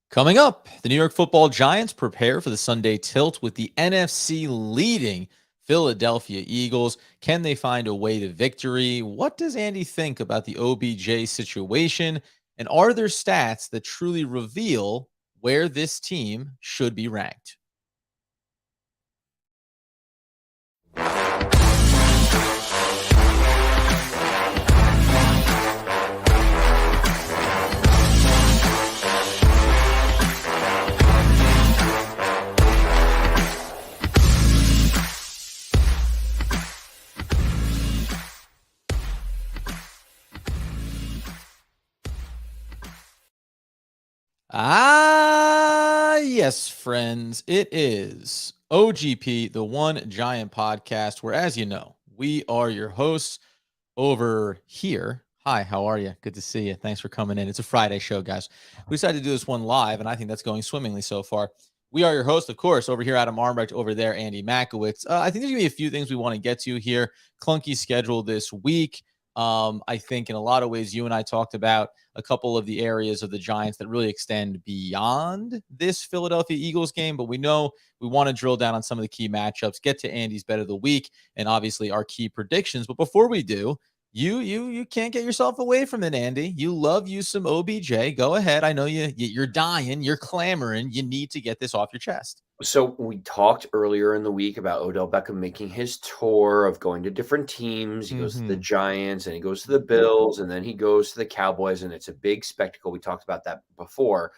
Coming up, the New York Football Giants prepare for the Sunday tilt with the NFC leading Philadelphia Eagles. Can they find a way to victory? What does Andy think about the OBJ situation? And are there stats that truly reveal where this team should be ranked? Yes, friends. It is OGP, the One Giant Podcast, where, as you know, we are your hosts over here. Hi, how are you? Good to see you. Thanks for coming in. It's a Friday show, guys. We decided to do this one live, and I think that's going swimmingly so far. We are your host, of course, over here, Adam Armbrecht, over there, Andy Makowitz. I think there's going to be a few things we want to get to here. Clunky schedule this week. I think in a lot of ways, you and I talked about a couple of the areas of the Giants that really extend beyond this Philadelphia Eagles game, but we know we want to drill down on some of the key matchups, get to Andy's bet of the week, and obviously our key predictions. But before we do, you can't get yourself away from it, Andy. You love you some OBJ. Go ahead. I know you're dying, you're clamoring. You need to get this off your chest. So we talked earlier in the week about Odell Beckham making his tour of going to different teams. He goes to the Giants and he goes to the Bills and then he goes to the Cowboys, and it's a big spectacle. We talked about that before.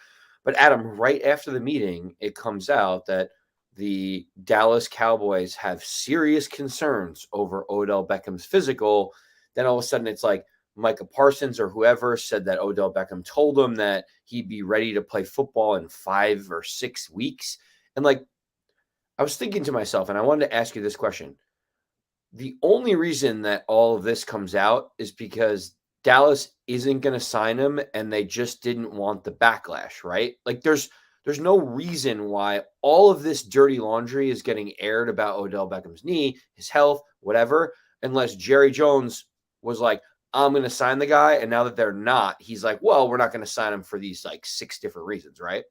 But Adam, right after the meeting, it comes out that the Dallas Cowboys have serious concerns over Odell Beckham's physical. Then all of a sudden it's like Micah Parsons or whoever said that Odell Beckham told him that he'd be ready to play football in 5 or 6 weeks. And I was thinking to myself, and I wanted to ask you this question. The only reason that all of this comes out is because Dallas isn't going to sign him and they just didn't want the backlash, right? There's no reason why all of this dirty laundry is getting aired about Odell Beckham's knee, his health, whatever, unless Jerry Jones was like, I'm going to sign the guy. And now that they're not, he's like, well, we're not going to sign him for these 6 different reasons, right?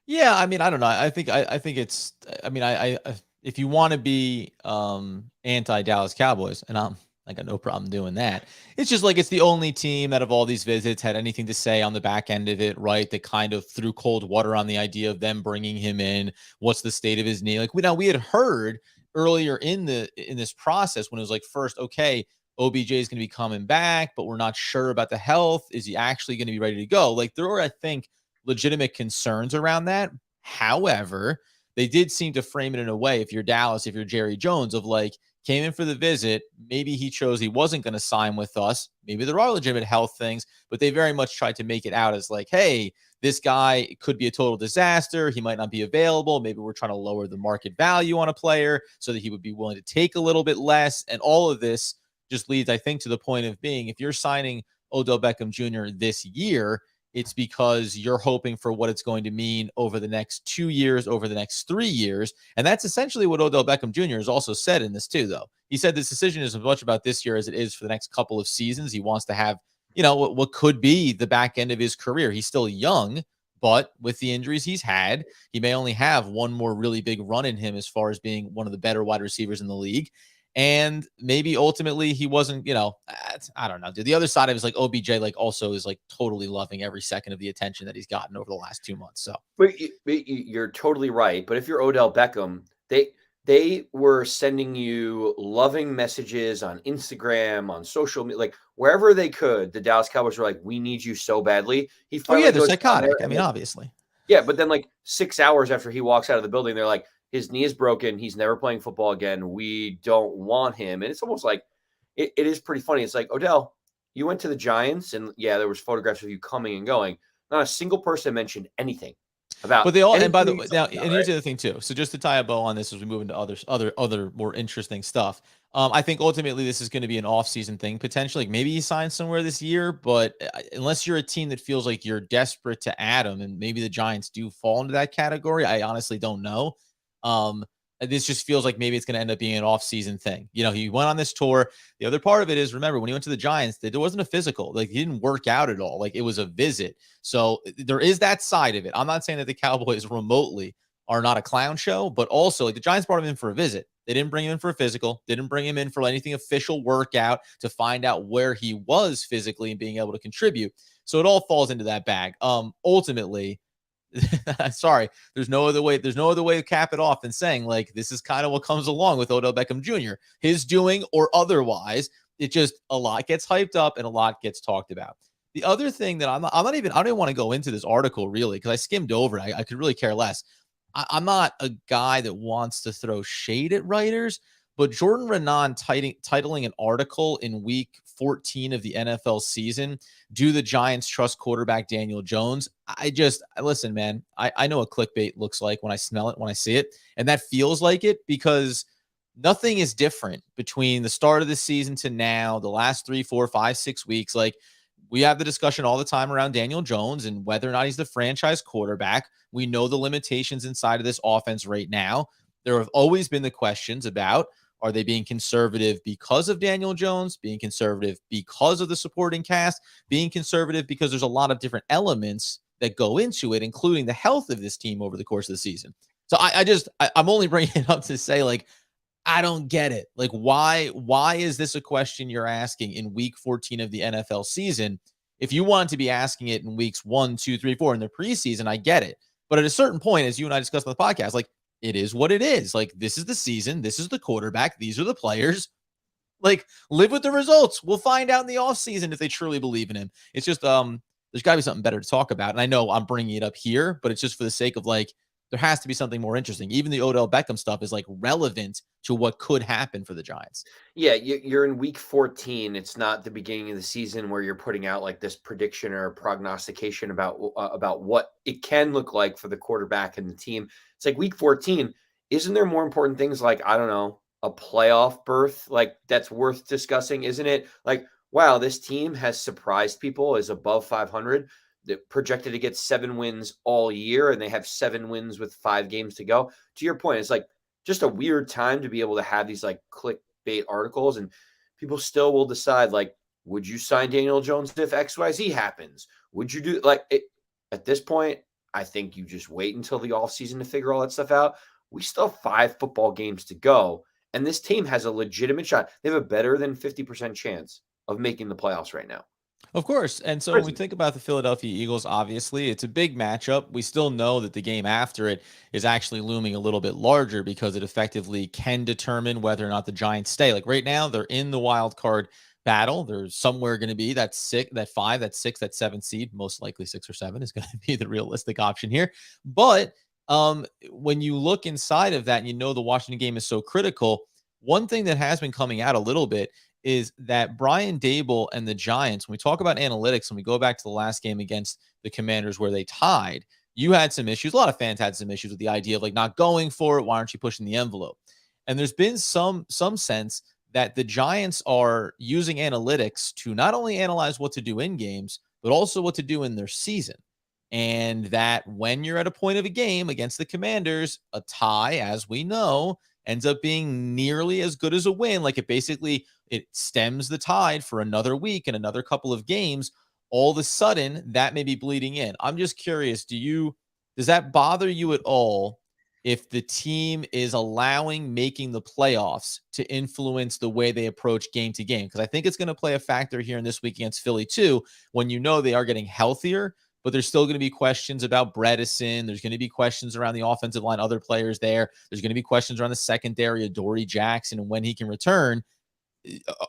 Yeah, I mean, I don't know. I think it's. I mean, if you want to be anti Dallas Cowboys, and I got no problem doing that. It's just it's the only team out of all these visits had anything to say on the back end of it, right? That kind of threw cold water on the idea of them bringing him in. What's the state of his knee? We had heard earlier in this process when it was first, okay, OBJ is going to be coming back, but we're not sure about the health. Is he actually going to be ready to go? There were, I think, legitimate concerns around that. However, they did seem to frame it in a way, if you're Dallas, if you're Jerry Jones, of came in for the visit, maybe he chose he wasn't going to sign with us. Maybe there are legitimate health things, but they very much tried to make it out as hey, this guy could be a total disaster. He might not be available. Maybe we're trying to lower the market value on a player so that he would be willing to take a little bit less. And all of this just leads, I think, to the point of being, if you're signing Odell Beckham Jr. this year, it's because you're hoping for what it's going to mean over the next 2 years, over the next 3 years. And that's essentially what Odell Beckham Jr. has also said in this too, though. He said this decision is as much about this year as it is for the next couple of seasons. He wants to have, what could be the back end of his career. He's still young, but with the injuries he's had, he may only have one more really big run in him as far as being one of the better wide receivers in the league. And maybe ultimately he wasn't, I don't know, dude. The other side of it is OBJ, also is totally loving every second of the attention that he's gotten over the last 2 months. So, but you're totally right. But if you're Odell Beckham, they were sending you loving messages on Instagram, on social media, wherever they could. The Dallas Cowboys were like, "We need you so badly." He finally they're psychotic. I mean, obviously. Yeah, but then 6 hours after he walks out of the building, they're like, his knee is broken. He's never playing football again. We don't want him. And it's almost it is pretty funny. It's Odell, you went to the Giants, and yeah, there was photographs of you coming and going. Not a single person mentioned anything about. But they all, and by the way, now, and here's the other thing too. So just to tie a bow on this as we move into other more interesting stuff. I think ultimately this is going to be an off-season thing potentially. Maybe he signs somewhere this year, but unless you're a team that feels like you're desperate to add him, and maybe the Giants do fall into that category, I honestly don't know. this just feels like maybe it's going to end up being an off-season thing. He went on this tour. The other part of it is, remember, when he went to the Giants, there wasn't a physical. Like, he didn't work out at all. Like, it was a visit. So there is that side of it. I'm not saying that the Cowboys remotely are not a clown show, but also, like, the Giants brought him in for a visit. They didn't bring him in for a physical. Didn't bring him in for anything official workout to find out where he was physically and being able to contribute. So it all falls into that bag. Ultimately, sorry, there's no other way to cap it off than saying, like, this is kind of what comes along with Odell Beckham Jr. His doing or otherwise, it just, a lot gets hyped up and a lot gets talked about. The other thing that I don't even want to go into this article really, because I skimmed over it. I could really care less. I'm not a guy that wants to throw shade at writers, but Jordan Renan titling an article in week 14 of the NFL season, "Do the Giants trust quarterback Daniel Jones?" Listen, man, I know what clickbait looks like when I smell it, when I see it, and that feels like it, because nothing is different between the start of the season to now, the last 3, 4, 5, 6 weeks. Like, we have the discussion all the time around Daniel Jones and whether or not he's the franchise quarterback. We know the limitations inside of this offense right now. There have always been the questions about, are they being conservative because of Daniel Jones, being conservative because of the supporting cast, being conservative because there's a lot of different elements that go into it, including the health of this team over the course of the season. So I'm only bringing it up to say, like, I don't get it. Like, why is this a question you're asking in week 14 of the NFL season? If you want to be asking it in weeks 1, 2, 3, 4 in the preseason, I get it. But at a certain point, as you and I discussed on the podcast, like, it is what it is. Like, this is the season. This is the quarterback. These are the players. Like, live with the results. We'll find out in the offseason if they truly believe in him. It's just, there's got to be something better to talk about. And I know I'm bringing it up here, but it's just for the sake of, like, there has to be something more interesting. Even the Odell Beckham stuff is, like, relevant to what could happen for the Giants. Yeah, you're in week 14. It's not the beginning of the season where you're putting out like this prediction or prognostication about what it can look like for the quarterback and the team. It's like week 14. Isn't there more important things like, I don't know, a playoff berth? Like, that's worth discussing, isn't it? Like, wow, this team has surprised people, is above 500. They're projected to get 7 wins all year, and they have 7 wins with 5 games to go. To your point, it's like just a weird time to be able to have these like clickbait articles, and people still will decide, like, would you sign Daniel Jones if XYZ happens? Would you do like it? At this point, I think you just wait until the offseason to figure all that stuff out. We still have 5 football games to go, and this team has a legitimate shot. They have a better than 50% chance of making the playoffs right now. Of course. And so when we think about the Philadelphia Eagles, obviously, it's a big matchup. We still know that the game after it is actually looming a little bit larger because it effectively can determine whether or not the Giants stay. Like, right now, they're in the wild card battle. There's somewhere going to be that 6, that 5, that 6, that 7 seed. Most likely 6 or 7 is going to be the realistic option here. But when you look inside of that and you know the Washington game is so critical, one thing that has been coming out a little bit is that Brian Daboll and the Giants, when we talk about analytics, when we go back to the last game against the Commanders where they tied, you had some issues. A lot of fans had some issues with the idea of, like, not going for it. Why aren't you pushing the envelope? And there's been some sense that the Giants are using analytics to not only analyze what to do in games, but also what to do in their season. And that when you're at a point of a game against the Commanders, a tie, as we know, ends up being nearly as good as a win. Like, it stems the tide for another week and another couple of games. All of a sudden, that may be bleeding in. I'm just curious, does that bother you at all if the team is allowing making the playoffs to influence the way they approach game to game? Because I think it's going to play a factor here in this week against Philly too, when you know they are getting healthier, but there's still going to be questions about Bredesen. There's going to be questions around the offensive line, other players there. There's going to be questions around the secondary, Adoree Jackson, and when he can return.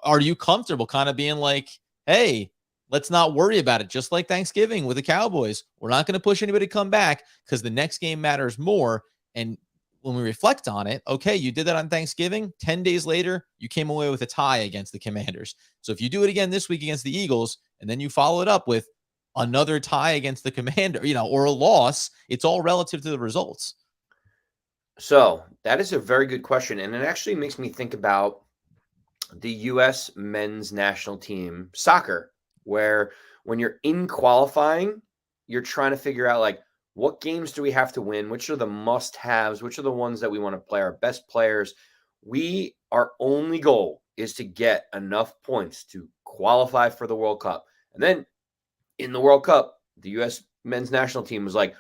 Are you comfortable kind of being like, hey, let's not worry about it? Just like Thanksgiving with the Cowboys, we're not going to push anybody to come back because the next game matters more. And when we reflect on it, okay, you did that on Thanksgiving. 10 days later, you came away with a tie against the Commanders. So if you do it again this week against the Eagles, and then you follow it up with another tie against the Commander, or a loss, it's all relative to the results. So that is a very good question. And it actually makes me think about the U.S. men's national team soccer, where when you're in qualifying, you're trying to figure out, like, what games do we have to win? Which are the must-haves? Which are the ones that we want to play our best players? Our only goal is to get enough points to qualify for the World Cup. And then in the World Cup, the U.S. men's national team was like,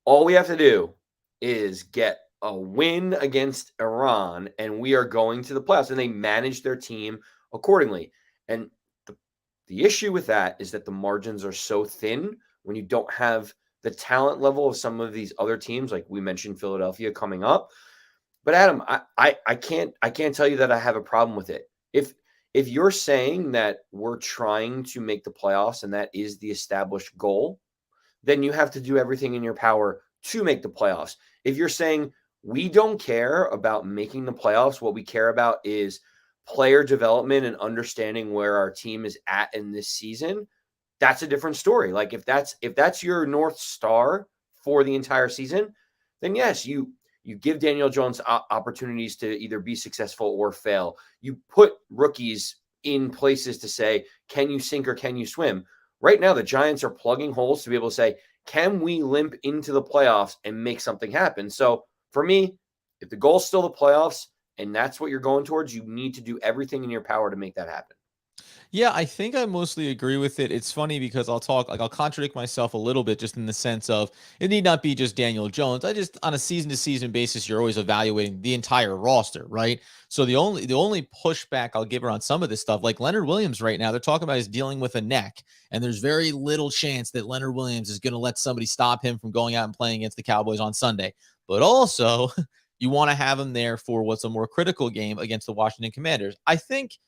all we have to do is get a win against Iran, and we are going to the playoffs. And they managed their team accordingly. And the issue with that is that the margins are so thin when you don't have the talent level of some of these other teams, like we mentioned Philadelphia coming up. But Adam, I can't tell you that I have a problem with it. If you're saying that we're trying to make the playoffs and that is the established goal, then you have to do everything in your power to make the playoffs. If you're saying we don't care about making the playoffs, what we care about is player development and understanding where our team is at in this season, that's a different story. Like if that's your North Star for the entire season, then yes, you give Daniel Jones opportunities to either be successful or fail. You put rookies in places to say, can you sink or can you swim? Right now, the Giants are plugging holes to be able to say, can we limp into the playoffs and make something happen? So for me, if the goal is still the playoffs and that's what you're going towards, you need to do everything in your power to make that happen. Yeah, I think I mostly agree with it. It's funny because I'll contradict myself a little bit just in the sense of it need not be just Daniel Jones. I just on a season to season basis, you're always evaluating the entire roster, right? So the only pushback I'll give her on some of this stuff, like Leonard Williams right now, they're talking about is dealing with a neck, and there's very little chance that Leonard Williams is going to let somebody stop him from going out and playing against the Cowboys on Sunday. But also, you want to have him there for what's a more critical game against the Washington Commanders. I think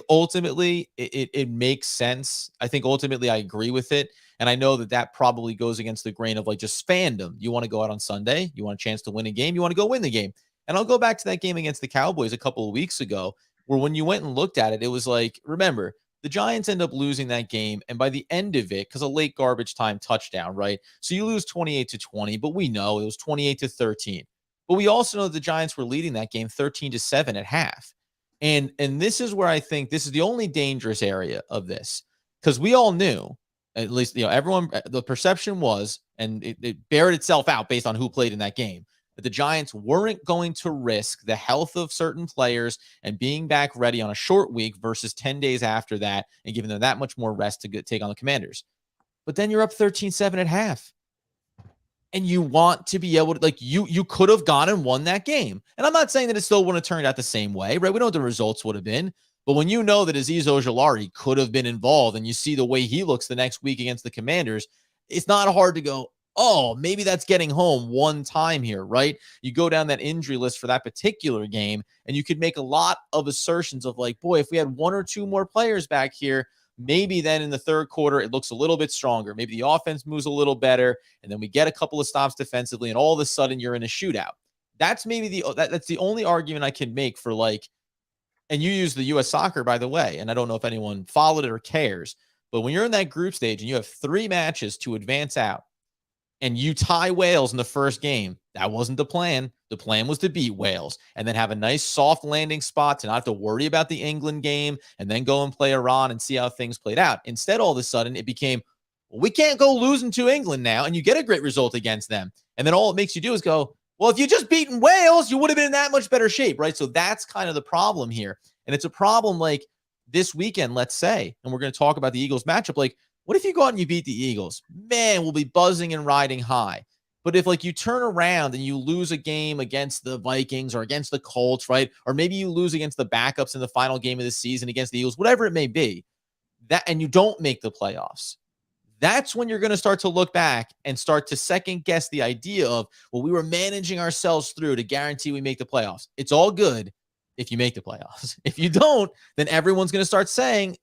ultimately it makes sense. I think ultimately I agree with it. And I know that probably goes against the grain of like just fandom. You want to go out on Sunday, you want a chance to win a game, you want to go win the game. And I'll go back to that game against the Cowboys a couple of weeks ago, where when you went and looked at it, it was like, remember, the Giants end up losing that game. And by the end of it, because a late garbage time touchdown, right? So you lose 28-20, but we know it was 28-13. But we also know the Giants were leading that game 13-7 at half. And this is where I think this is the only dangerous area of this, because we all knew, at least everyone, the perception was, and it bared itself out based on who played in that game, that the Giants weren't going to risk the health of certain players and being back ready on a short week versus 10 days after that and giving them that much more rest to take on the Commanders. But then you're up 13-7 at half. And you want to be able to, like, you could have gone and won that game. And I'm not saying that it still wouldn't have turned out the same way, right? We know what the results would have been. But when you know that Azeez Ojulari could have been involved and you see the way he looks the next week against the Commanders, it's not hard to go, oh, maybe that's getting home one time here, right? You go down that injury list for that particular game, and you could make a lot of assertions of like, boy, if we had one or two more players back here, maybe then in the third quarter, it looks a little bit stronger. Maybe the offense moves a little better, and then we get a couple of stops defensively, and all of a sudden you're in a shootout. That's maybe that's the only argument I can make for like, and you use the U.S. soccer, by the way, and I don't know if anyone followed it or cares, but when you're in that group stage and you have 3 matches to advance out, and you tie Wales in the first game, that wasn't the plan. The plan was to beat Wales and then have a nice soft landing spot to not have to worry about the England game and then go and play Iran and see how things played out. Instead, all of a sudden, it became, well, we can't go losing to England now, and you get a great result against them. And then all it makes you do is go, well, if you just beaten Wales, you would have been in that much better shape, right? So that's kind of the problem here. And it's a problem like this weekend, let's say, and we're going to talk about the Eagles matchup, like, what if you go out and you beat the Eagles? Man, we'll be buzzing and riding high. But if like you turn around and you lose a game against the Vikings or against the Colts, right? Or maybe you lose against the backups in the final game of the season against the Eagles, whatever it may be, that and you don't make the playoffs, that's when you're going to start to look back and start to second guess the idea of, well, we were managing ourselves through to guarantee we make the playoffs. It's all good if you make the playoffs. If you don't, then everyone's going to start saying,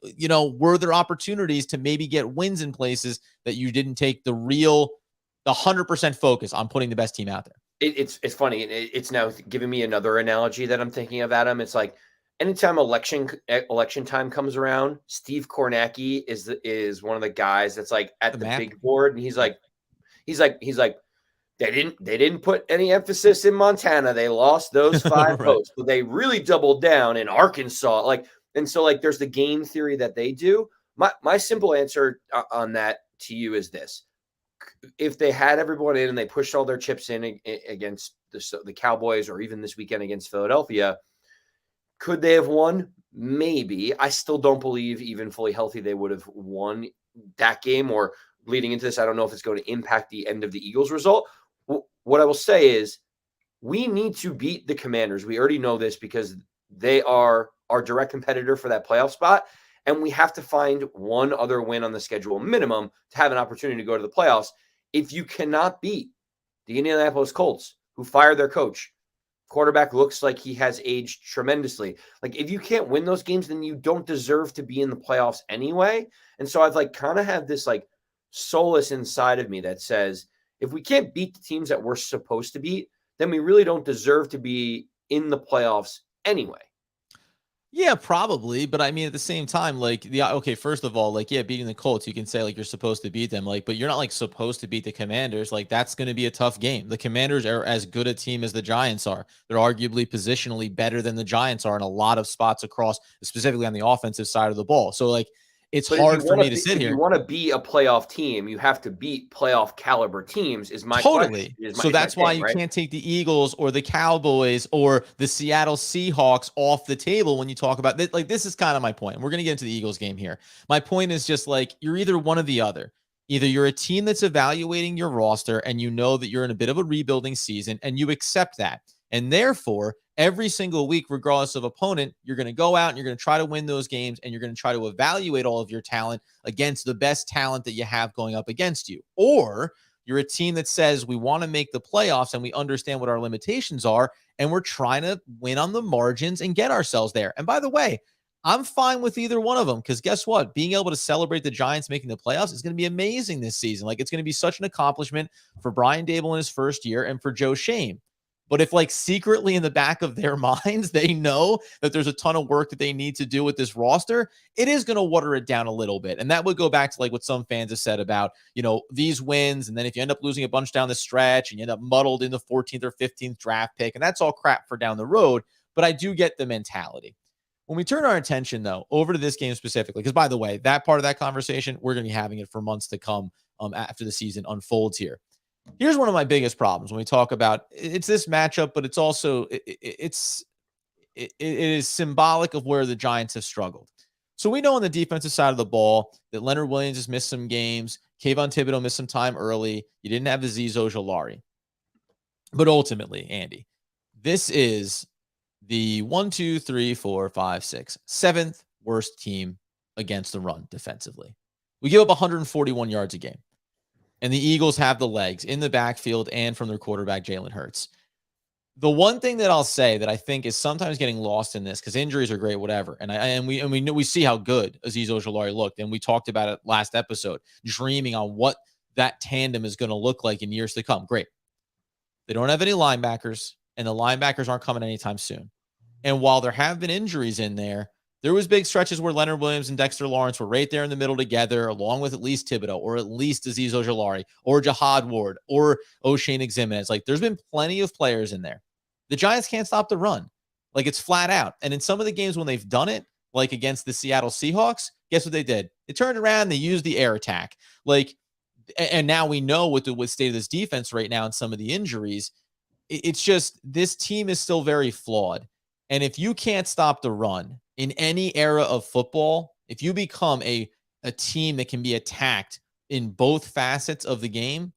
were there opportunities to maybe get wins in places that you didn't take the 100% focus on putting the best team out there? It's funny. It's now giving me another analogy that I'm thinking of, Adam. It's like anytime election time comes around, Steve Kornacki is one of the guys that's like at the big board, and he's like, They didn't put any emphasis in Montana. They lost those 5 right. votes, but they really doubled down in Arkansas. So there's the game theory that they do. My simple answer on that to you is this: if they had everyone in and they pushed all their chips in against the Cowboys, or even this weekend against Philadelphia, could they have won? Maybe. I still don't believe, even fully healthy, they would have won that game, or leading into this, I don't know if it's going to impact the end of the Eagles result. What I will say is we need to beat the Commanders. We already know this because they are our direct competitor for that playoff spot. And we have to find one other win on the schedule minimum to have an opportunity to go to the playoffs. If you cannot beat the Indianapolis Colts, who fired their coach, quarterback looks like he has aged tremendously. Like, if you can't win those games, then you don't deserve to be in the playoffs anyway. And so I've like kind of have this like solace inside of me that says, if we can't beat the teams that we're supposed to beat, then we really don't deserve to be in the playoffs anyway. Yeah, probably. But I mean, at the same time, like, okay, first of all, like, yeah, beating the Colts, you can say like you're supposed to beat them, like, but you're not like supposed to beat the Commanders. Like, that's going to be a tough game. The Commanders are as good a team as the Giants are. They're arguably positionally better than the Giants are in a lot of spots across, specifically on the offensive side of the ball. So, like, it's But if you hard for want me to to be, sit if you here. want to be a playoff team, you have to beat playoff caliber teams. Is my question? Totally. Is So my that's why thing, you right? can't take the Eagles or the Cowboys or the Seattle Seahawks off the table when you talk about this. Like, this is kind of my point. We're going to get into the Eagles game here. My point is just like, you're either one or the other. Either you're a team that's evaluating your roster and you know that you're in a bit of a rebuilding season and you accept that. And therefore, every single week, regardless of opponent, you're going to go out and you're going to try to win those games and you're going to try to evaluate all of your talent against the best talent that you have going up against you. Or you're a team that says we want to make the playoffs and we understand what our limitations are, and we're trying to win on the margins and get ourselves there. And by the way, I'm fine with either one of them because guess what? Being able to celebrate the Giants making the playoffs is going to be amazing this season. Like, it's going to be such an accomplishment for Brian Dable in his first year and for Joe Shane. But if, like, secretly in the back of their minds, they know that there's a ton of work that they need to do with this roster, it is going to water it down a little bit. And that would go back to like what some fans have said about, these wins. And then if you end up losing a bunch down the stretch and you end up muddled in the 14th or 15th draft pick, and that's all crap for down the road. But I do get the mentality. When we turn our attention, though, over to this game specifically, because by the way, that part of that conversation, we're going to be having it for months to come after the season unfolds here. Here's one of my biggest problems when we talk about it's this matchup, but it's also it is symbolic of where the Giants have struggled. So we know on the defensive side of the ball that Leonard Williams has missed some games. Kayvon Thibodeau missed some time early. You didn't have Azeez Ojulari. But ultimately, Andy, this is the 7th worst team against the run defensively. We give up 141 yards a game. And the Eagles have the legs in the backfield and from their quarterback, Jalen Hurts. The one thing that I'll say that I think is sometimes getting lost in this, because injuries are great, whatever, and we know we see how good Azeez Ojulari looked, and we talked about it last episode, dreaming on what that tandem is going to look like in years to come. Great. They don't have any linebackers, and the linebackers aren't coming anytime soon. And while there have been injuries in there was big stretches where Leonard Williams and Dexter Lawrence were right there in the middle together, along with at least Thibodeau, or at least Azeez Ojulari, or Jihad Ward, or O'Shane Ximines. Like, there's been plenty of players in there. The Giants can't stop the run. Like, it's flat out. And in some of the games when they've done it, like against the Seattle Seahawks, guess what they did? They turned around, they used the air attack. Like, and now we know with the state of this defense right now and some of the injuries, it's just this team is still very flawed. And if you can't stop the run in any era of football, if you become a team that can be attacked in both facets of the game,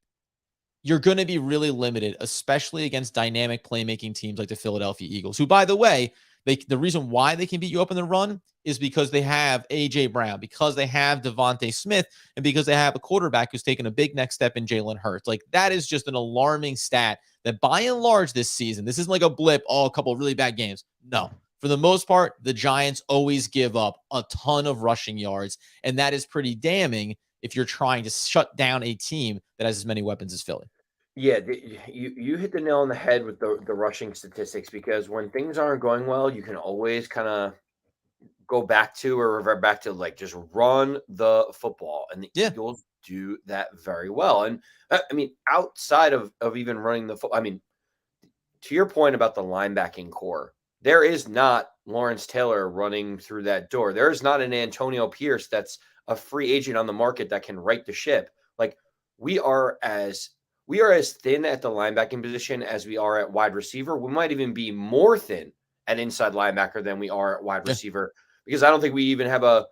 you're going to be really limited, especially against dynamic playmaking teams like the Philadelphia Eagles, who, by the way, the reason why they can beat you up in the run is because they have A.J. Brown, because they have Devontae Smith, and because they have a quarterback who's taken a big next step in Jalen Hurts. Like, that is just an alarming stat that by and large this season, this isn't like a blip, a couple of really bad games. No. For the most part, the Giants always give up a ton of rushing yards, and that is pretty damning if you're trying to shut down a team that has as many weapons as Philly. Yeah, you hit the nail on the head with the rushing statistics, because when things aren't going well, you can always kind of go back to or revert back to like just run the football, and the Yeah. Eagles do that very well. And I mean, outside of even running the football, I mean, to your point about the linebacking core, there is not Lawrence Taylor running through that door. There is not an Antonio Pierce that's a free agent on the market that can right the ship. Like, we are as we are as thin at the linebacking position as we are at wide receiver. We might even be more thin at inside linebacker than we are at wide Yeah. receiver, because I don't think we even have a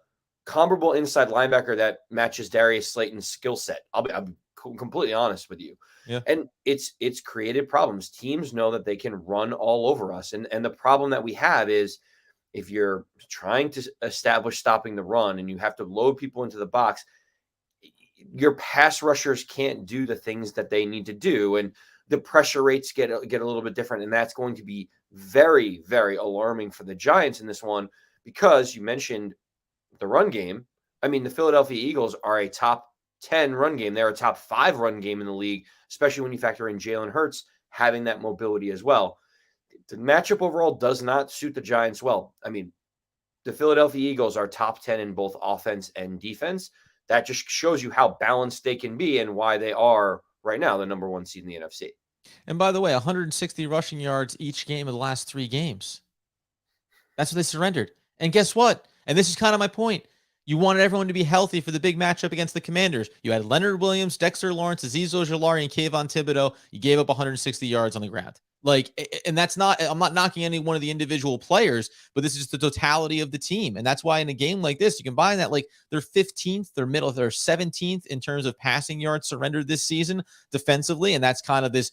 comparable inside linebacker that matches Darius Slayton's skill set. I'm completely honest with you. Yeah. And it's created problems. Teams know that they can run all over us. And the problem that we have is, if you're trying to establish stopping the run and you have to load people into the box, your pass rushers can't do the things that they need to do, and the pressure rates get a little bit different, and that's going to be very, very alarming for the Giants in this one, because you mentioned the run game. I mean, the Philadelphia Eagles are a top 10 run game. They're a top 5 run game in the league, especially when you factor in Jalen Hurts having that mobility as well. The matchup overall does not suit the Giants well. I mean, the Philadelphia Eagles are top 10 in both offense and defense. That just shows you how balanced they can be and why they are right now the number 1 seed in the NFC. And by the way, 160 rushing yards each game of the last 3 games. That's what they surrendered. And guess what? And this is kind of my point. You wanted everyone to be healthy for the big matchup against the Commanders. You had Leonard Williams, Dexter Lawrence, Azeez Ojulari, and Kayvon Thibodeau. You gave up 160 yards on the ground. And that's not, I'm not knocking any one of the individual players, but this is just the totality of the team. And that's why in a game like this, you combine that, like, they're 15th, they're 17th in terms of passing yards surrendered this season defensively. And that's kind of this,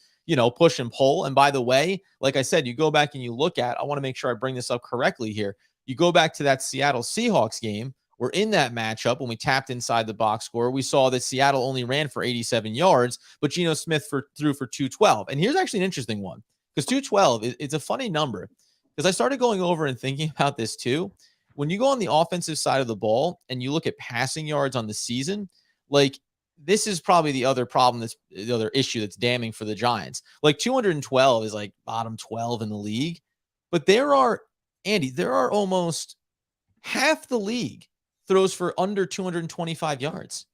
push and pull. And by the way, like I said, you go back and you look at, I want to make sure I bring this up correctly here. You go back to that Seattle Seahawks game. We're in that matchup when we tapped inside the box score. We saw that Seattle only ran for 87 yards, but Geno Smith threw for 212. And here's actually an interesting one, because 212 it's a funny number, because I started going over and thinking about this too. When you go on the offensive side of the ball and you look at passing yards on the season, like, this is probably the other problem, that's the other issue that's damning for the Giants. Like, 212 is like bottom 12 in the league, but there are almost half the league throws for under 225 yards.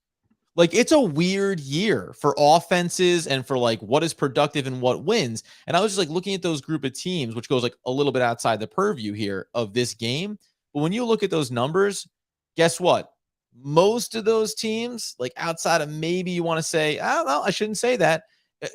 Like, it's a weird year for offenses and for, like, what is productive and what wins. And I was just, like, looking at those group of teams, which goes, like, a little bit outside the purview here of this game. But when you look at those numbers, guess what? Most of those teams, like, outside of maybe you want to say, I don't know, I shouldn't say that.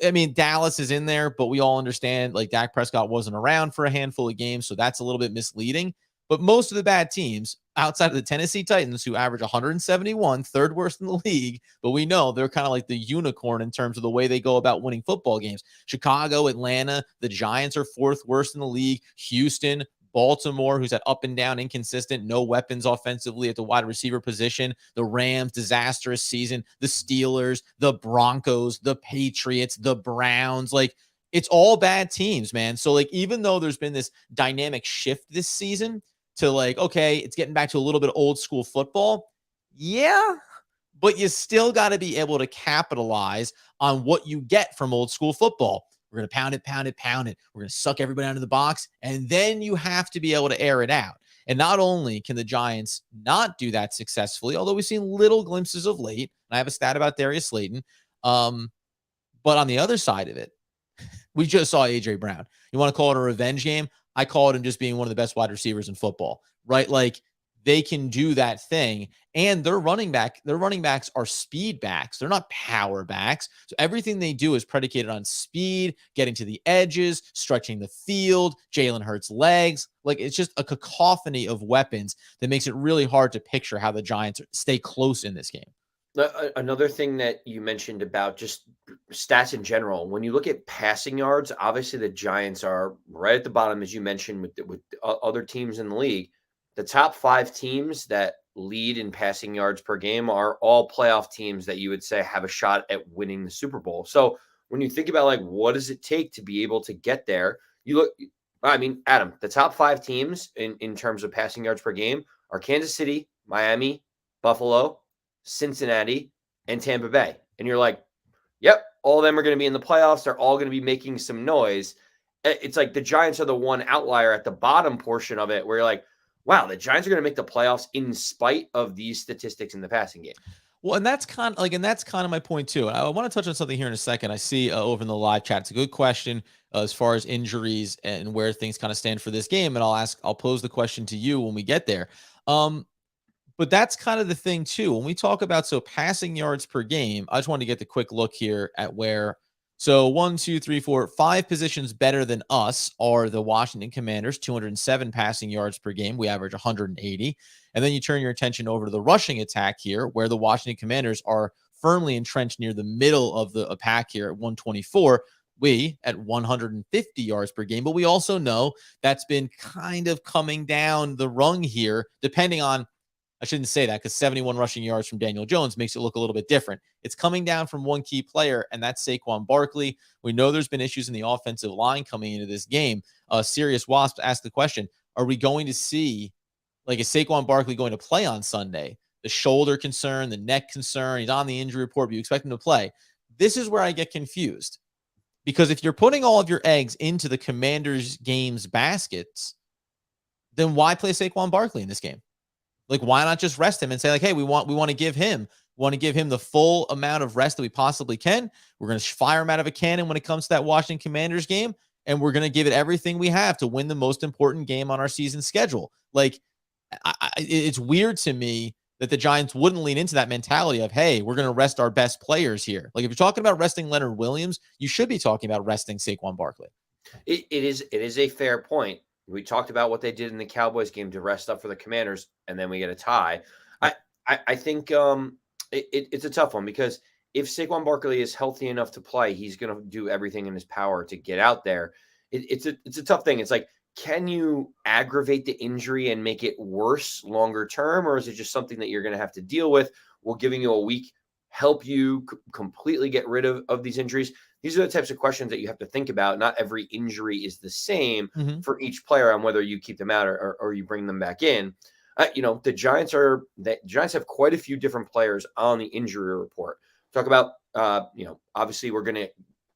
I mean, Dallas is in there, but we all understand, like, Dak Prescott wasn't around for a handful of games, so that's a little bit misleading. But most of the bad teams, outside of the Tennessee Titans, who average 171, third worst in the league, but we know they're kind of like the unicorn in terms of the way they go about winning football games. Chicago, Atlanta, the Giants are 4th worst in the league. Houston, Baltimore, who's at up and down, inconsistent, no weapons offensively at the wide receiver position. The Rams, disastrous season. The Steelers, the Broncos, the Patriots, the Browns. Like, it's all bad teams, man. So, like, even though there's been this dynamic shift this season to, like, okay, it's getting back to a little bit of old school football. Yeah, but you still got to be able to capitalize on what you get from old school football. We're going to pound it, pound it, pound it. We're going to suck everybody out of the box. And then you have to be able to air it out. And not only can the Giants not do that successfully, although we've seen little glimpses of late, and I have a stat about Darius Slayton. But on the other side of it, we just saw A.J. Brown. You want to call it a revenge game? I call it him just being one of the best wide receivers in football, right? Like, they can do that thing. And their running backs are speed backs. They're not power backs. So everything they do is predicated on speed, getting to the edges, stretching the field, Jalen Hurts' legs. Like, it's just a cacophony of weapons that makes it really hard to picture how the Giants stay close in this game. Another thing that you mentioned about just stats in general, when you look at passing yards, obviously the Giants are right at the bottom, as you mentioned, with other teams in the league. The top 5 teams that lead in passing yards per game are all playoff teams that you would say have a shot at winning the Super Bowl. So when you think about, like, what does it take to be able to get there, Adam, the top 5 teams in terms of passing yards per game are Kansas City, Miami, Buffalo, Cincinnati, and Tampa Bay. And you're like, yep, all of them are going to be in the playoffs. They're all going to be making some noise. It's like the Giants are the one outlier at the bottom portion of it where you're like, wow, the Giants are going to make the playoffs in spite of these statistics in the passing game. Well, and that's kind of my point too. I want to touch on something here in a second. I see over in the live chat. It's a good question as far as injuries and where things kind of stand for this game. And I'll pose the question to you when we get there. But that's kind of the thing too. When we talk about passing yards per game, I just wanted to get the quick look here at where. So 1, 2, 3, 4, 5 positions better than us are the Washington Commanders, 207 passing yards per game. We average 180. And then you turn your attention over to the rushing attack here, where the Washington Commanders are firmly entrenched near the middle of the pack here at 124. We at 150 yards per game. But we also know that's been kind of coming down the rung here, depending on, I shouldn't say that because 71 rushing yards from Daniel Jones makes it look a little bit different. It's coming down from one key player, and that's Saquon Barkley. We know there's been issues in the offensive line coming into this game. Serious Wasp asked the question, are we going to see, like, is Saquon Barkley going to play on Sunday? The shoulder concern, the neck concern, he's on the injury report, but you expect him to play. This is where I get confused. Because if you're putting all of your eggs into the Commanders' games baskets, then why play Saquon Barkley in this game? Like, why not just rest him and say, like, hey, we want to give him the full amount of rest that we possibly can. We're going to fire him out of a cannon when it comes to that Washington Commanders game, and we're going to give it everything we have to win the most important game on our season schedule. Like, it's weird to me that the Giants wouldn't lean into that mentality of, hey, we're going to rest our best players here. Like, if you're talking about resting Leonard Williams, you should be talking about resting Saquon Barkley. It is a fair point. We talked about what they did in the Cowboys game to rest up for the Commanders, and then we get a tie. I think it's a tough one because if Saquon Barkley is healthy enough to play, he's going to do everything in his power to get out there. It's a tough thing. It's like, can you aggravate the injury and make it worse longer term, or is it just something that you're going to have to deal with? Will giving you a week help you completely get rid of these injuries? These are the types of questions that you have to think about. Not every injury is the same for each player on whether you keep them out or you bring them back in. The Giants have quite a few different players on the injury report. Talk about, obviously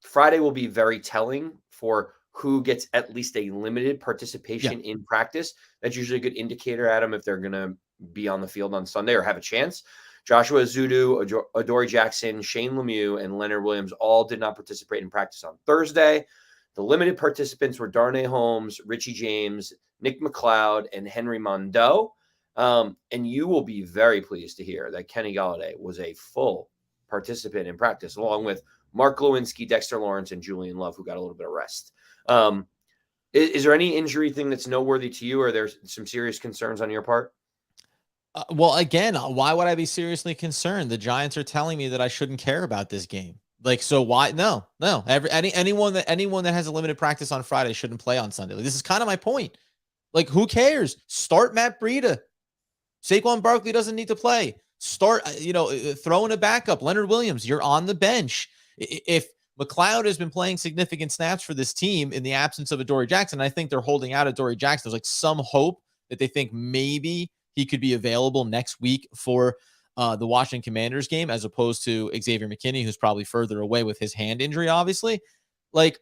Friday will be very telling for who gets at least a limited participation in practice. That's usually a good indicator, Adam, if they're going to be on the field on Sunday or have a chance. Joshua Ezeudu, Adoree Jackson, Shane Lemieux, and Leonard Williams all did not participate in practice on Thursday. The limited participants were Darnay Holmes, Richie James, Nick McLeod, and Henry Mondeau. And you will be very pleased to hear that Kenny Golladay was a full participant in practice, along with Mark Lewinsky, Dexter Lawrence, and Julian Love, who got a little bit of rest. Is there any injury thing that's noteworthy to you, or are there some serious concerns on your part? Well, again, why would I be seriously concerned? The Giants are telling me that I shouldn't care about this game. Like, so why? No. Anyone that has a limited practice on Friday shouldn't play on Sunday. Like, this is kind of my point. Like, who cares? Start Matt Breida. Saquon Barkley doesn't need to play. Start, throw in a backup. Leonard Williams, you're on the bench. If McLeod has been playing significant snaps for this team in the absence of Adoree Jackson, I think they're holding out Adoree Jackson. There's like some hope that they think maybe he could be available next week for the Washington Commanders game, as opposed to Xavier McKinney, who's probably further away with his hand injury, obviously. Like,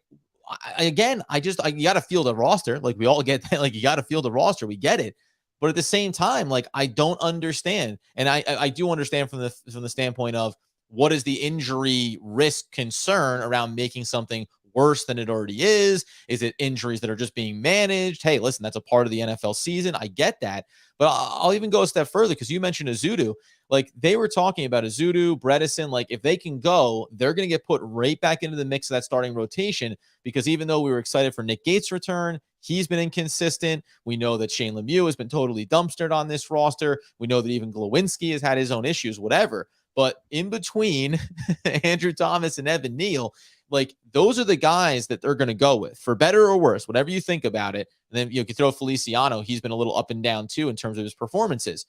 you got to field a roster. Like, we all get that. Like, you got to field a roster. We get it. But at the same time, like, I don't understand. And I do understand from the standpoint of what is the injury risk concern around making something worse than it already is? Is it injuries that are just being managed? Hey, listen, that's a part of the NFL season. I get that. But I'll even go a step further because you mentioned Ezeudu. Like, they were talking about Ezeudu, Bredesen. Like, if they can go, they're going to get put right back into the mix of that starting rotation, because even though we were excited for Nick Gates' return, he's been inconsistent. We know that Shane Lemieux has been totally dumpstered on this roster. We know that even Glowinski has had his own issues, whatever. But in between Andrew Thomas and Evan Neal, like, those are the guys that they're going to go with, for better or worse, whatever you think about it. And then you can throw Feliciano. He's been a little up and down too in terms of his performances.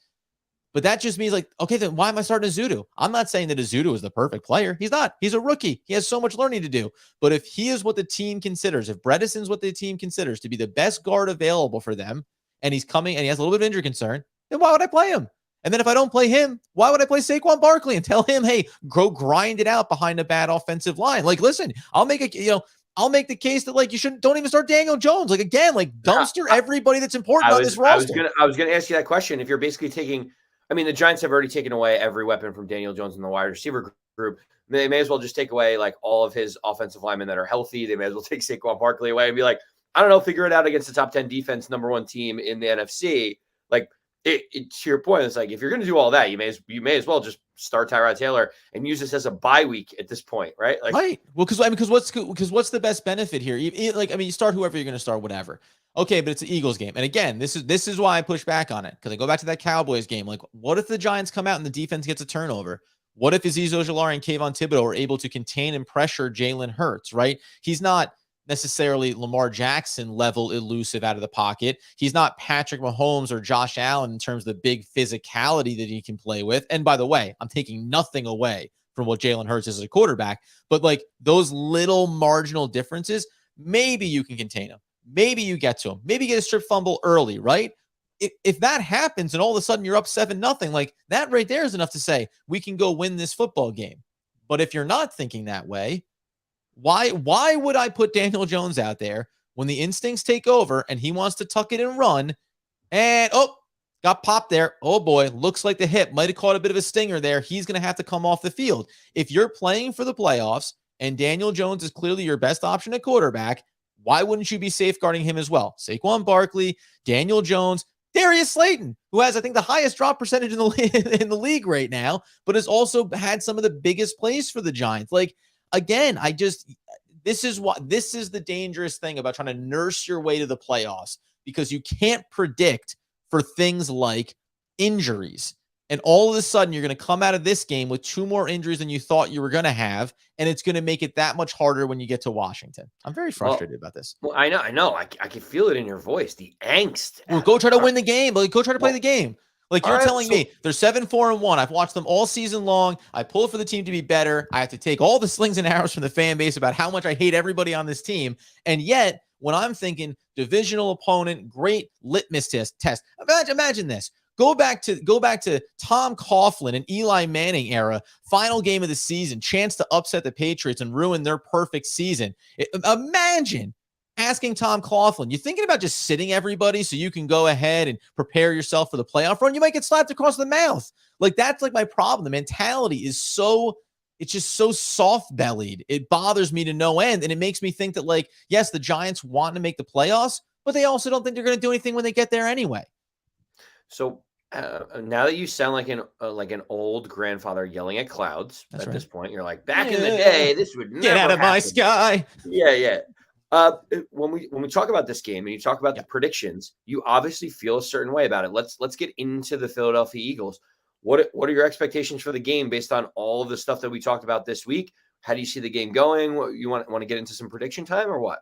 But that just means, like, okay, then why am I starting Ezeudu? I'm not saying that Ezeudu is the perfect player. He's not. He's a rookie. He has so much learning to do. But if he is what the team considers, if Bredesen's what the team considers to be the best guard available for them, and he's coming and he has a little bit of injury concern, then why would I play him? And then if I don't play him, why would I play Saquon Barkley and tell him, hey, go grind it out behind a bad offensive line? Like, listen, I'll make the case that, like, don't even start Daniel Jones. Like, again, like, dumpster everybody that's important on this roster. I was gonna ask you that question. If you're basically taking, I mean, the Giants have already taken away every weapon from Daniel Jones in the wide receiver group. They may as well just take away, like, all of his offensive linemen that are healthy. They may as well take Saquon Barkley away and be like, I don't know, figure it out against the top 10 defense, number one team in the NFC. Like, To your point, it's like if you're going to do all that, you may as well just start Tyrod Taylor and use this as a bye week at this point, right? Like, right. Well, because what's the best benefit here? You start whoever you're going to start, whatever. Okay, but it's the Eagles game, and again, this is why I push back on it, because I go back to that Cowboys game. Like, what if the Giants come out and the defense gets a turnover? What if Azeez Ojulari and Kayvon Thibodeau are able to contain and pressure Jalen Hurts? Right? He's not necessarily Lamar Jackson level elusive out of the pocket. He's not Patrick Mahomes or Josh Allen in terms of the big physicality that he can play with. And by the way, I'm taking nothing away from what Jalen Hurts is as a quarterback, but like those little marginal differences, maybe you can contain him. Maybe you get to him. Maybe you get a strip fumble early, right? If that happens and all of a sudden you're up 7-0, like that right there is enough to say we can go win this football game. But if you're not thinking that way, why would I put Daniel Jones out there when the instincts take over and he wants to tuck it and run and got popped there? Oh boy, looks like the hip might have caught a bit of a stinger there. He's going to have to come off the field. If you're playing for the playoffs and Daniel Jones is clearly your best option at quarterback, why wouldn't you be safeguarding him as well? Saquon Barkley, Daniel Jones, Darius Slayton, who has, I think, the highest drop percentage in the league right now, but has also had some of the biggest plays for the Giants. Like, again, this is the dangerous thing about trying to nurse your way to the playoffs, because you can't predict for things like injuries. And all of a sudden, you're going to come out of this game with 2 more injuries than you thought you were going to have, and it's going to make it that much harder when you get to Washington. I'm very frustrated about this. Well, I know. I can feel it in your voice, the angst. Well, go try to win the game. Like, go try to play the game. Like, you're telling me they're 7-4-1. I've watched them all season long. I pull for the team to be better. I have to take all the slings and arrows from the fan base about how much I hate everybody on this team. And yet, when I'm thinking divisional opponent, great litmus test. Imagine this. Go back to Tom Coughlin and Eli Manning era, final game of the season, chance to upset the Patriots and ruin their perfect season. Imagine asking Tom Coughlin, you thinking about just sitting everybody so you can go ahead and prepare yourself for the playoff run? You might get slapped across the mouth. Like, that's like my problem. The mentality is it's just so soft-bellied. It bothers me to no end, and it makes me think that, like, yes, the Giants want to make the playoffs, but they also don't think they're going to do anything when they get there anyway. So now that you sound like an old grandfather yelling at clouds, That's at right. This point, you're like, back in the day, this would never get out of happen. my sky. Yeah. When we talk about this game and you talk about the predictions, you obviously feel a certain way about it. Let's get into the Philadelphia Eagles. What are your expectations for the game based on all of the stuff that we talked about this week? How do you see the game going? You want to get into some prediction time or what?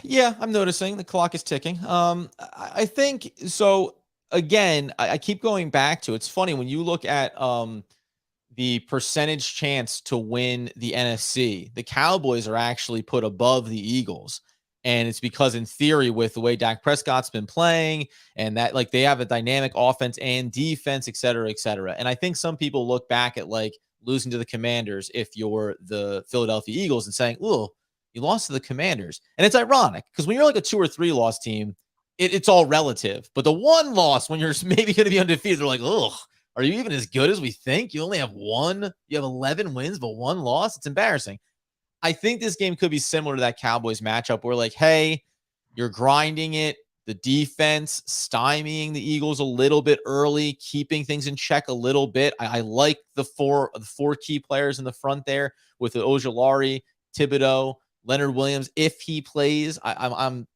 Yeah, I'm noticing the clock is ticking. I think so. Again, I keep going back to, it's funny when you look at the percentage chance to win the NFC, the Cowboys are actually put above the Eagles. And it's because, in theory, with the way Dak Prescott's been playing and that, like, they have a dynamic offense and defense, et cetera, et cetera. And I think some people look back at, like, losing to the Commanders if you're the Philadelphia Eagles and saying, "Ooh, you lost to the Commanders." And it's ironic because when you're like a 2 or 3 loss team, it's all relative. But the one loss, when you're maybe going to be undefeated, they're like, "Ugh, are you even as good as we think? You only have one. You have 11 wins, but 1 loss. It's embarrassing." I think this game could be similar to that Cowboys matchup where, like, hey, you're grinding it. The defense stymieing the Eagles a little bit early, keeping things in check a little bit. I like the four key players in the front there with the Ojulari, Thibodeau, Leonard Williams. If he plays, I'm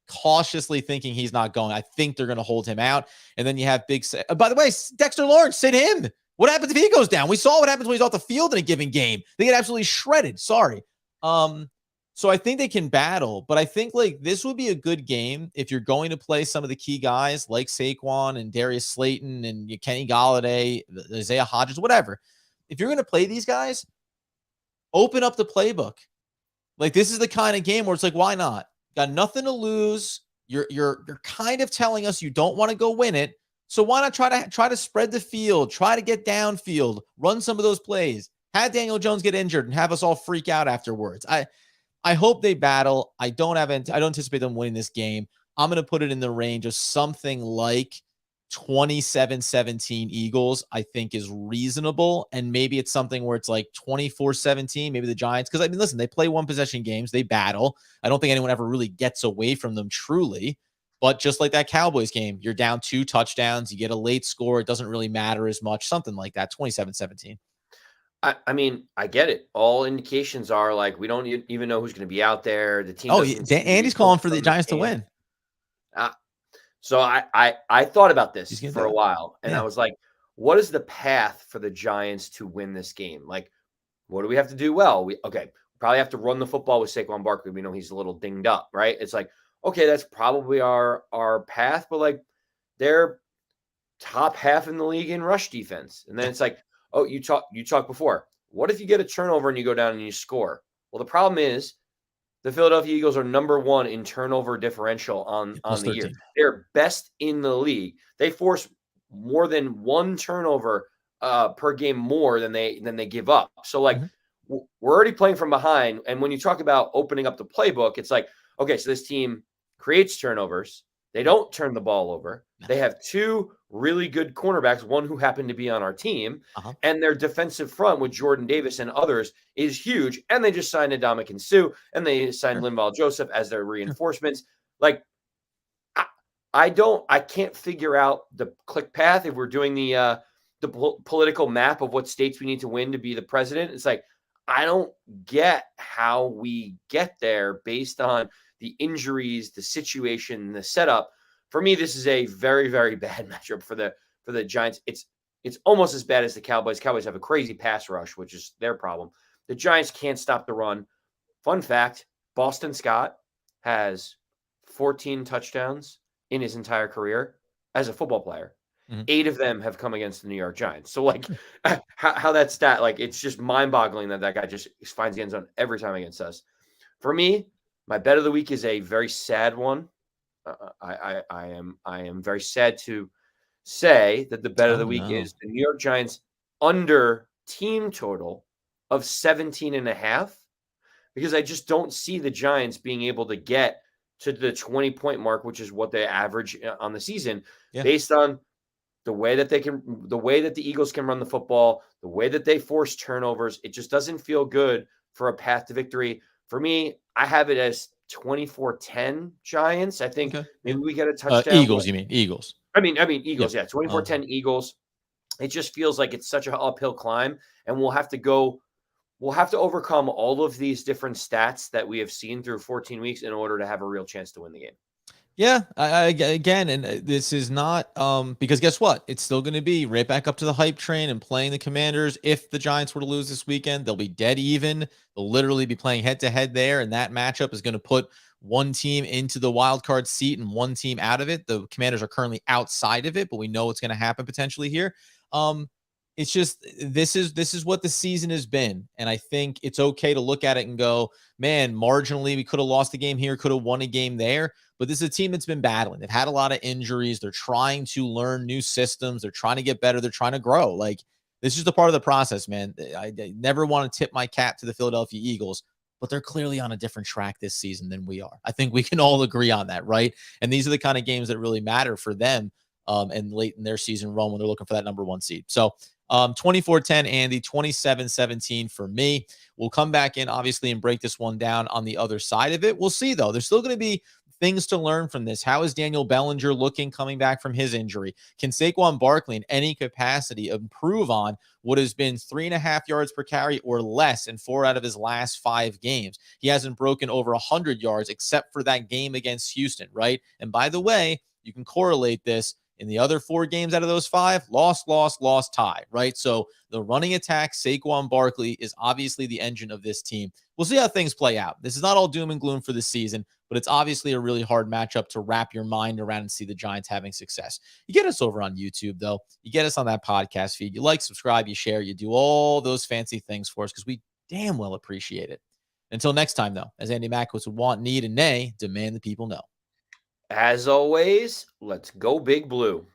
cautiously thinking he's not going. I think they're going to hold him out. And then you have by the way, Dexter Lawrence, sit him. What happens if he goes down? We saw what happens when he's off the field in a given game. They get absolutely shredded. Sorry. So I think they can battle, but I think, like, this would be a good game if you're going to play some of the key guys like Saquon and Darius Slayton and Kenny Golladay, Isaiah Hodgins, whatever. If you're going to play these guys, open up the playbook. Like, this is the kind of game where it's like, why not? Got nothing to lose. You're kind of telling us you don't want to go win it. So why not try to spread the field, try to get downfield, run some of those plays, have Daniel Jones get injured and have us all freak out afterwards. I hope they battle. I don't anticipate them winning this game. I'm going to put it in the range of something like 27-17 Eagles, I think, is reasonable. And maybe it's something where it's like 24-17, maybe the Giants. Because, I mean, listen, they play one possession games. They battle. I don't think anyone ever really gets away from them truly. But just like that Cowboys game, you're down 2 touchdowns, you get a late score, it doesn't really matter as much, something like that, 27-17. I mean, I get it. All indications are like we don't even know who's going to be out there. The team Oh, doesn't seem to be Andy's calling for focused the on the Giants to game. win. So I thought about this He's gonna for do a it. while, and I Yeah. was like, what is the path for the Giants to win this game? Like, what do we have to do well? We probably have to run the football with Saquon Barkley. We know he's a little dinged up, right? It's like, okay, that's probably our path, but like they're top half in the league in rush defense. And then Yeah. it's like, oh, you talked before. What if you get a turnover and you go down and you score? Well, the problem is the Philadelphia Eagles are number 1 in turnover differential on Plus the year. 13. They're best in the league. They force more than 1 turnover per game more than they give up. So like we're already playing from behind. And when you talk about opening up the playbook, it's like, okay, so this team creates turnovers. They don't turn the ball over. They have 2 really good cornerbacks, one who happened to be on our team, and their defensive front with Jordan Davis and others is huge. And they just signed Ndamukong Suh, and they signed Linval Joseph as their reinforcements. Like, I can't figure out the click path if we're doing the political map of what states we need to win to be the president. It's like, I don't get how we get there based on the injuries, the situation, the setup. For me, this is a very, very bad matchup for the Giants. It's almost as bad as the Cowboys. Cowboys have a crazy pass rush, which is their problem. The Giants can't stop the run. Fun fact, Boston Scott has 14 touchdowns in his entire career as a football player. 8 of them have come against the New York Giants. So, like, how that stat, like, it's just mind-boggling that guy just finds the end zone every time against us. For me, my bet of the week is a very sad one. I am very sad to say that the bet of the week is the New York Giants under team total of 17.5, because I just don't see the Giants being able to get to the 20-point mark, which is what they average on the season, based on the way that the Eagles can run the football, the way that they force turnovers. It just doesn't feel good for a path to victory. For me, I have it as 24-10 Giants. I think maybe we get a touchdown. Eagles, you mean? Eagles. I mean Eagles, yeah. 24-10 Eagles. It just feels like it's such an uphill climb, and we'll have to overcome all of these different stats that we have seen through 14 weeks in order to have a real chance to win the game. Yeah, again, and this is not because guess what? It's still going to be right back up to the hype train and playing the Commanders. If the Giants were to lose this weekend, they'll be dead even. They'll literally be playing head to head there, and that matchup is going to put one team into the wild card seat and one team out of it. The Commanders are currently outside of it, but we know what's going to happen potentially here. It's just this is what the season has been, and I think it's okay to look at it and go, man, marginally we could have lost a game here, could have won a game there. But this is a team that's been battling. They've had a lot of injuries. They're trying to learn new systems. They're trying to get better. They're trying to grow. Like, this is the part of the process, man. I never want to tip my cap to the Philadelphia Eagles, but they're clearly on a different track this season than we are. I think we can all agree on that, right? And these are the kind of games that really matter for them and late in their season run when they're looking for that number 1 seed. So 24-10, Andy, 27-17 for me. We'll come back in, obviously, and break this one down on the other side of it. We'll see, though. There's still going to be things to learn from this. How is Daniel Bellinger looking coming back from his injury? Can Saquon Barkley in any capacity improve on what has been 3.5 yards per carry or less in 4 out of his last 5 games? He hasn't broken over 100 yards except for that game against Houston, right? And by the way, you can correlate this. In the other 4 games out of those 5, lost, tie, right? So the running attack, Saquon Barkley, is obviously the engine of this team. We'll see how things play out. This is not all doom and gloom for the season, but it's obviously a really hard matchup to wrap your mind around and see the Giants having success. You get us over on YouTube, though. You get us on that podcast feed. You like, subscribe, you share, you do all those fancy things for us because we damn well appreciate it. Until next time, though, as Andy Mackowitz would want, need, and nay, demand the people know. As always, let's go Big Blue.